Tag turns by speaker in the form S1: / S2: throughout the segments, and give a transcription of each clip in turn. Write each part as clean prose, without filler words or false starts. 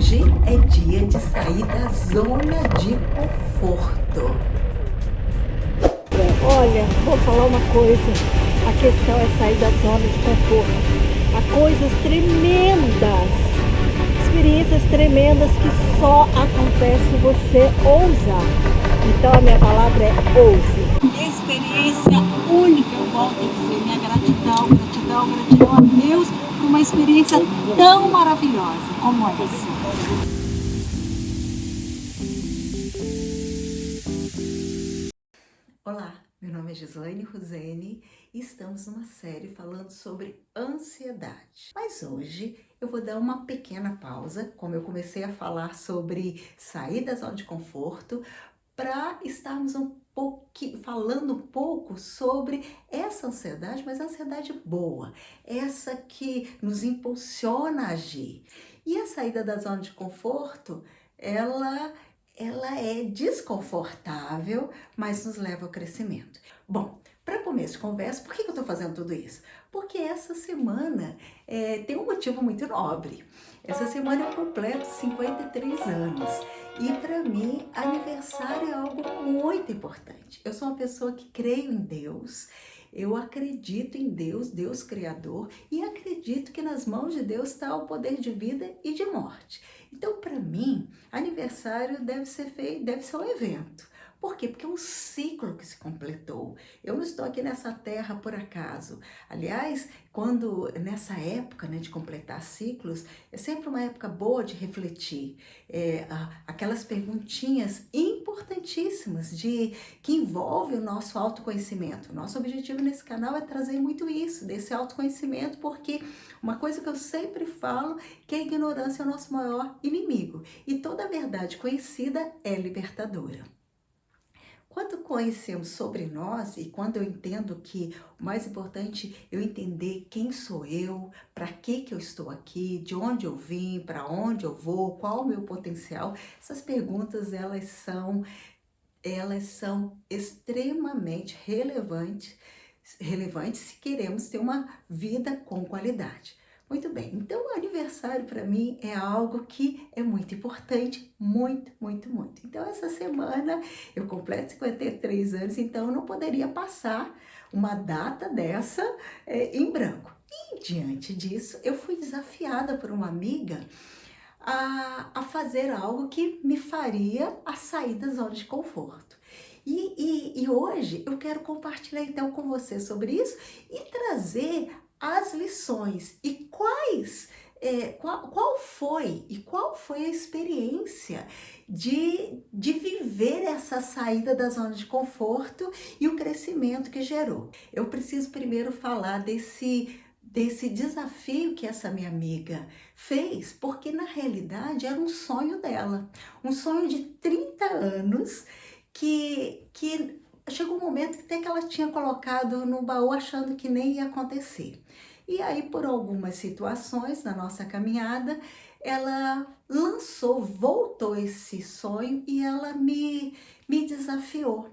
S1: Hoje é dia de sair da zona de conforto.
S2: Olha, vou falar uma coisa. A questão é sair da zona de conforto. Há coisas tremendas, experiências tremendas que só acontece se você ousar. Então a minha palavra é ouse. Experiência única, eu volto a dizer, minha gratidão, gratidão, gratidão a Deus por uma experiência tão maravilhosa como essa.
S1: Olá, meu nome é Gislaine Rosene e estamos numa série falando sobre ansiedade. Mas hoje eu vou dar uma pequena pausa, como eu comecei a falar sobre sair da zona de conforto, para estarmos falando um pouco sobre essa ansiedade, mas a ansiedade boa, essa que nos impulsiona a agir. E a saída da zona de conforto, ela é desconfortável, mas nos leva ao crescimento. Bom, para começo de conversa, por que eu estou fazendo tudo isso? Porque essa semana tem um motivo muito nobre. Essa semana eu completo 53 anos e para mim aniversário é algo muito importante. Eu sou uma pessoa que creio em Deus, eu acredito em Deus, Deus Criador, e acredito que nas mãos de Deus está o poder de vida e de morte. Então, para mim, aniversário deve ser um evento. Por quê? Porque é um ciclo que se completou. Eu não estou aqui nessa terra por acaso. Aliás, nessa época, né, de completar ciclos, é sempre uma época boa de refletir. Aquelas perguntinhas importantíssimas que envolvem o nosso autoconhecimento. Nosso objetivo nesse canal é trazer muito isso, desse autoconhecimento, porque uma coisa que eu sempre falo, que a ignorância é o nosso maior inimigo. E toda verdade conhecida é libertadora. Quando conhecemos sobre nós e quando eu entendo que o mais importante é eu entender quem sou eu, para que eu estou aqui, de onde eu vim, para onde eu vou, qual o meu potencial, essas perguntas elas são extremamente relevantes se queremos ter uma vida com qualidade. Muito bem, então o aniversário para mim é algo que é muito importante, muito, muito, muito. Então essa semana eu completo 53 anos, então eu não poderia passar uma data dessa em branco. E diante disso, eu fui desafiada por uma amiga a fazer algo que me faria a sair da zona de conforto. E hoje eu quero compartilhar então com você sobre isso e trazer as lições e qual foi a experiência de viver essa saída da zona de conforto e o crescimento que gerou. Eu preciso primeiro falar desse desafio que essa minha amiga fez, porque na realidade era um sonho dela, um sonho de 30 anos que chegou um momento que até que ela tinha colocado no baú achando que nem ia acontecer. E aí, por algumas situações na nossa caminhada, ela voltou esse sonho e ela me desafiou.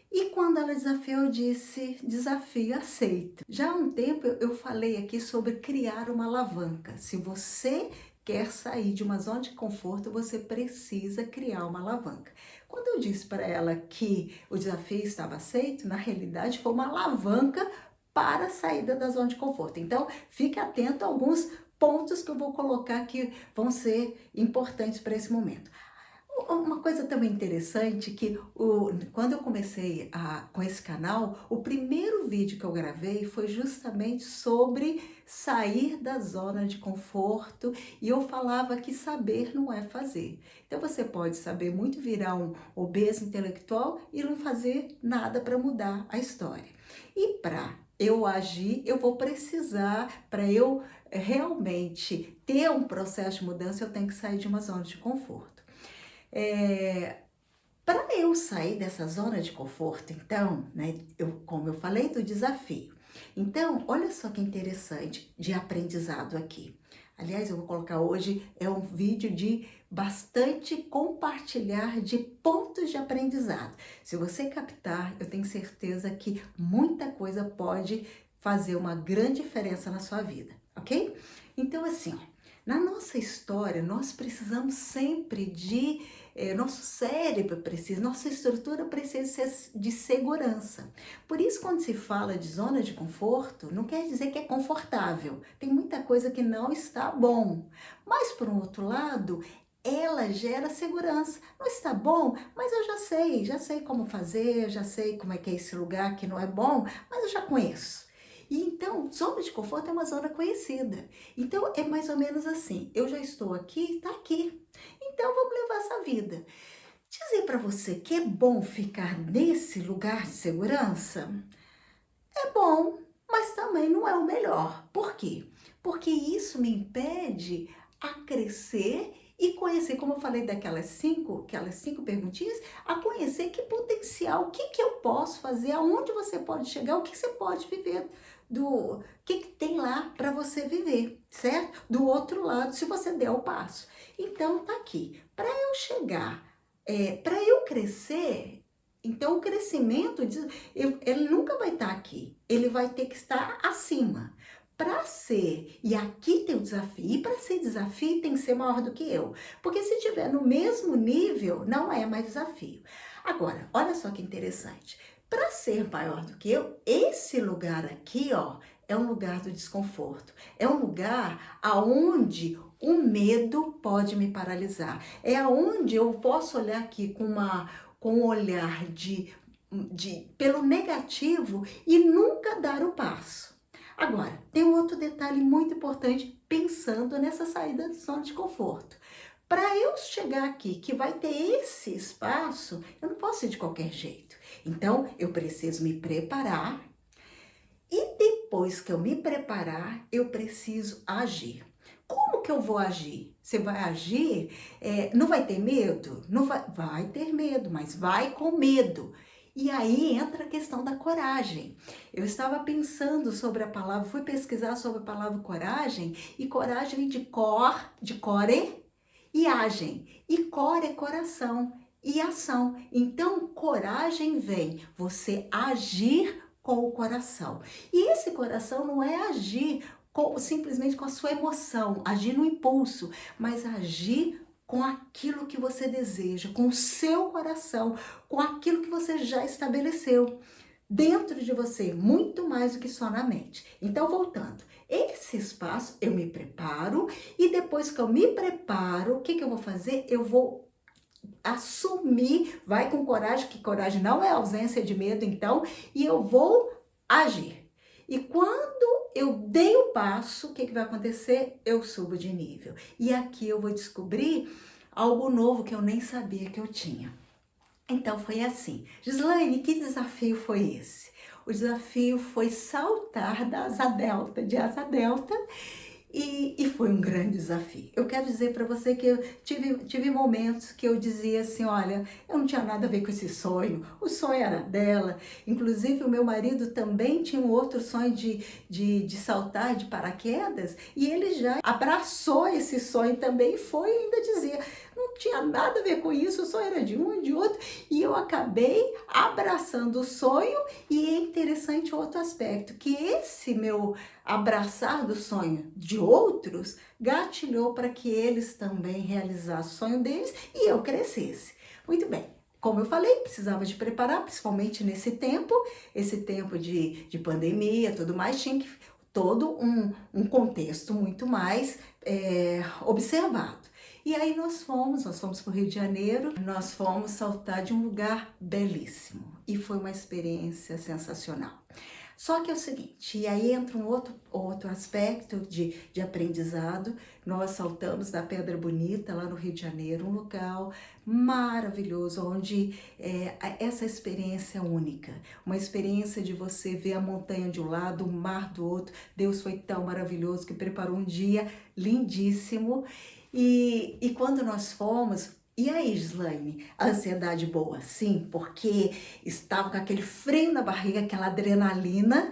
S1: E quando ela desafiou, eu disse, desafio aceito. Já há um tempo eu falei aqui sobre criar uma alavanca. Se você quer sair de uma zona de conforto, você precisa criar uma alavanca. Quando eu disse para ela que o desafio estava aceito, na realidade foi uma alavanca para a saída da zona de conforto. Então, fique atento a alguns pontos que eu vou colocar que vão ser importantes para esse momento. Uma coisa também interessante que quando eu comecei com esse canal, o primeiro vídeo que eu gravei foi justamente sobre sair da zona de conforto e eu falava que saber não é fazer. Então você pode saber muito, virar um obeso intelectual e não fazer nada para mudar a história. E para eu agir, eu vou precisar, para eu realmente ter um processo de mudança, eu tenho que sair de uma zona de conforto. Para eu sair dessa zona de conforto, então, né, como eu falei do desafio. Então, olha só que interessante de aprendizado aqui. Aliás, eu vou colocar hoje, é um vídeo de bastante compartilhar de pontos de aprendizado. Se você captar, eu tenho certeza que muita coisa pode fazer uma grande diferença na sua vida, ok? Então, assim, ó, Na nossa história, nós precisamos sempre nosso cérebro precisa, nossa estrutura precisa de segurança. Por isso, quando se fala de zona de conforto, não quer dizer que é confortável. Tem muita coisa que não está bom. Mas, por um outro lado, ela gera segurança. Não está bom, mas eu já sei como fazer, já sei como é que é esse lugar que não é bom, mas eu já conheço. E então, zona de conforto é uma zona conhecida. Então, é mais ou menos assim, eu já estou aqui, está aqui. Então, vamos levar essa vida. Dizer para você que é bom ficar nesse lugar de segurança, é bom, mas também não é o melhor. Por quê? Porque isso me impede a crescer e conhecer, como eu falei aquelas cinco perguntinhas, a conhecer que potencial, o que que eu posso fazer, aonde você pode chegar, o que você pode viver, o que tem lá para você viver, certo? Do outro lado, se você der o passo. Então, tá aqui. Para eu chegar, para eu crescer, então o crescimento, ele nunca vai estar aqui, ele vai ter que estar acima. Para ser, e aqui tem o desafio, e para ser desafio tem que ser maior do que eu. Porque se estiver no mesmo nível, não é mais desafio. Agora, olha só que interessante. Para ser maior do que eu, esse lugar aqui, ó, é um lugar do desconforto. É um lugar aonde o medo pode me paralisar. É aonde eu posso olhar aqui com um olhar pelo negativo e nunca dar o passo. Agora, tem um outro detalhe muito importante pensando nessa saída da zona de conforto. Para eu chegar aqui, que vai ter esse espaço, eu não posso ir de qualquer jeito. Então, eu preciso me preparar e depois que eu me preparar, eu preciso agir. Como que eu vou agir? Você vai agir, não vai ter medo? Não vai ter medo, mas vai com medo. E aí entra a questão da coragem. Eu estava pensando sobre a palavra, fui pesquisar sobre a palavra coragem, e coragem de core e agem. E core é coração e ação. Então, coragem vem você agir com o coração. E esse coração não é agir simplesmente com a sua emoção, agir no impulso, mas agir com aquilo que você deseja, com o seu coração, com aquilo que você já estabeleceu dentro de você, muito mais do que só na mente. Então, voltando, esse espaço eu me preparo e depois que eu me preparo, o que que eu vou fazer? Eu vou assumir, vai com coragem, que coragem não é ausência de medo, então, e eu vou agir. E quando eu dei o passo, o que vai acontecer? Eu subo de nível. E aqui eu vou descobrir algo novo que eu nem sabia que eu tinha. Então foi assim. Gislaine, que desafio foi esse? O desafio foi saltar de asa delta, e foi um grande desafio. Eu quero dizer para você que eu tive momentos que eu dizia assim, olha, eu não tinha nada a ver com esse sonho, o sonho era dela. Inclusive o meu marido também tinha um outro sonho de saltar de paraquedas, e ele já abraçou esse sonho também e foi e ainda dizia, não tinha nada a ver com isso, o sonho era de um e de outro, e eu acabei abraçando o sonho. E é interessante outro aspecto, que esse meu abraçar do sonho de outros gatilhou para que eles também realizassem o sonho deles e eu crescesse. Muito bem, como eu falei, precisava de preparar, principalmente nesse tempo, esse tempo de pandemia, tudo mais, tinha que todo um contexto muito mais observado. E aí nós fomos para o Rio de Janeiro, nós fomos saltar de um lugar belíssimo e foi uma experiência sensacional. Só que é o seguinte, e aí entra um outro aspecto de aprendizado. Nós saltamos da Pedra Bonita, lá no Rio de Janeiro, um local maravilhoso, onde essa experiência é única. Uma experiência de você ver a montanha de um lado, o mar do outro. Deus foi tão maravilhoso que preparou um dia lindíssimo. E quando nós fomos... E aí, Gislaine, a ansiedade boa? Sim, porque estava com aquele frio na barriga, aquela adrenalina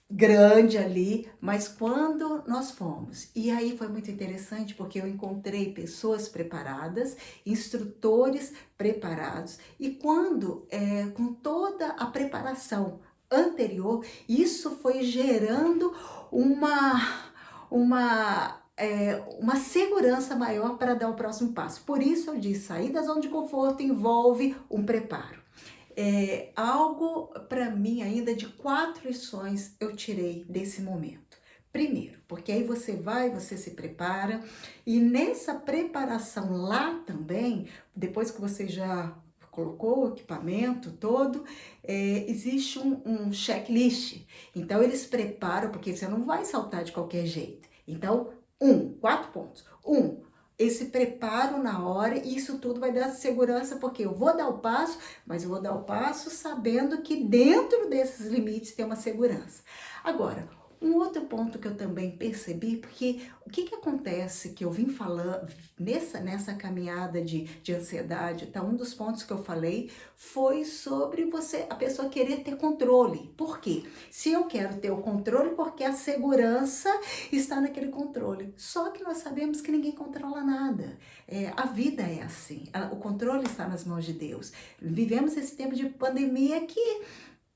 S1: grande ali, mas quando nós fomos, e aí foi muito interessante porque eu encontrei pessoas preparadas, instrutores preparados, e quando, com toda a preparação anterior, isso foi gerando uma uma segurança maior para dar o próximo passo. Por isso eu disse, sair da zona de conforto envolve um preparo. Algo para mim ainda de 4 lições eu tirei desse momento. Primeiro, porque aí você se prepara e nessa preparação lá também, depois que você já colocou o equipamento todo, existe um checklist. Então eles preparam, porque você não vai saltar de qualquer jeito. Então, 4 pontos. Esse preparo na hora, e isso tudo vai dar segurança, porque eu vou dar o passo, mas eu vou dar o passo sabendo que dentro desses limites tem uma segurança. Agora, um outro ponto que eu também percebi, porque o que acontece que eu vim falando nessa caminhada de ansiedade, tá? Um dos pontos que eu falei foi sobre a pessoa querer ter controle. Por quê? Se eu quero ter o controle, porque a segurança está naquele controle. Só que nós sabemos que ninguém controla nada. A vida é assim, o controle está nas mãos de Deus. Vivemos esse tempo de pandemia que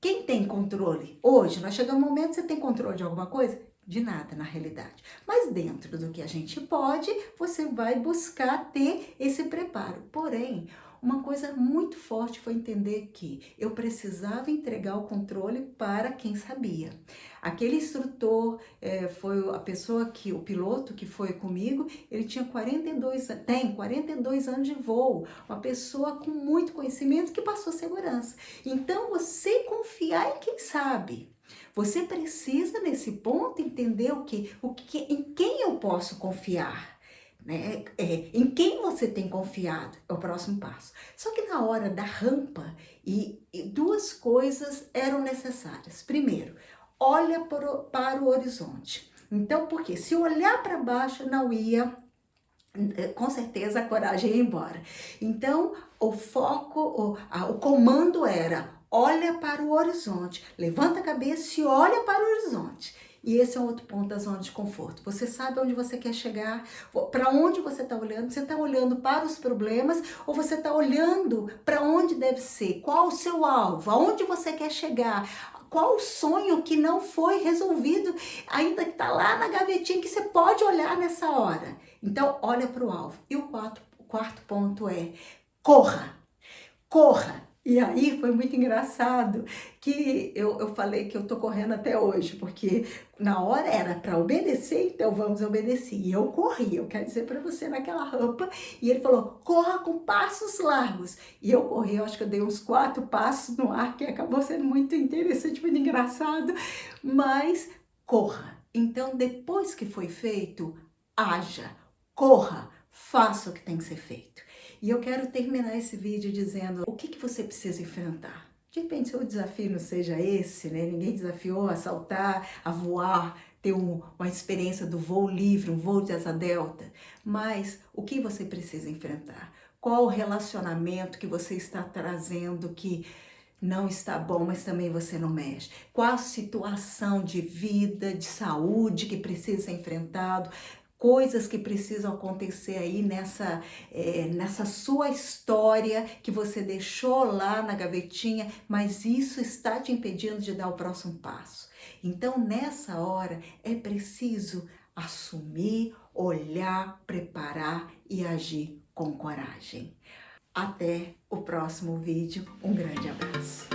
S1: quem tem controle? Hoje, nós chegamos a um momento que você tem controle de alguma coisa? De nada, na realidade. Mas dentro do que a gente pode, você vai buscar ter esse preparo. Porém, uma coisa muito forte foi entender que eu precisava entregar o controle para quem sabia. Aquele instrutor foi o piloto que foi comigo, ele tem 42 anos de voo, uma pessoa com muito conhecimento que passou segurança. Então, você confiar em quem sabe. Você precisa, nesse ponto, entender em quem eu posso confiar. Né? Em quem você tem confiado é o próximo passo. Só que na hora da rampa, duas coisas eram necessárias. Primeiro, olha para o horizonte. Então, porque se eu olhar para baixo, não ia, com certeza a coragem ia embora. Então, o foco, o comando era: olha para o horizonte, levanta a cabeça e olha para o horizonte. E esse é outro ponto da zona de conforto. Você sabe onde você quer chegar, para onde você está olhando. Você está olhando para os problemas ou você está olhando para onde deve ser? Qual o seu alvo? Aonde você quer chegar? Qual o sonho que não foi resolvido, ainda que está lá na gavetinha, que você pode olhar nessa hora? Então, olha para o alvo. E o quarto ponto é: corra! Corra! E aí foi muito engraçado que eu falei que eu tô correndo até hoje, porque na hora era para obedecer, então vamos obedecer. E eu corri, eu quero dizer para você, naquela rampa, e ele falou: corra com passos largos. E eu corri, eu acho que eu dei uns 4 passos no ar, que acabou sendo muito interessante, muito engraçado, mas corra. Então, depois que foi feito, haja, corra, faça o que tem que ser feito. E eu quero terminar esse vídeo dizendo o que você precisa enfrentar. De repente, o desafio não seja esse, né? Ninguém desafiou a saltar, a voar, ter uma experiência do voo livre, um voo de asa delta. Mas o que você precisa enfrentar? Qual o relacionamento que você está trazendo que não está bom, mas também você não mexe? Qual a situação de vida, de saúde que precisa ser enfrentado? Coisas que precisam acontecer aí nessa sua história que você deixou lá na gavetinha, mas isso está te impedindo de dar o próximo passo. Então, nessa hora, é preciso assumir, olhar, preparar e agir com coragem. Até o próximo vídeo. Um grande abraço.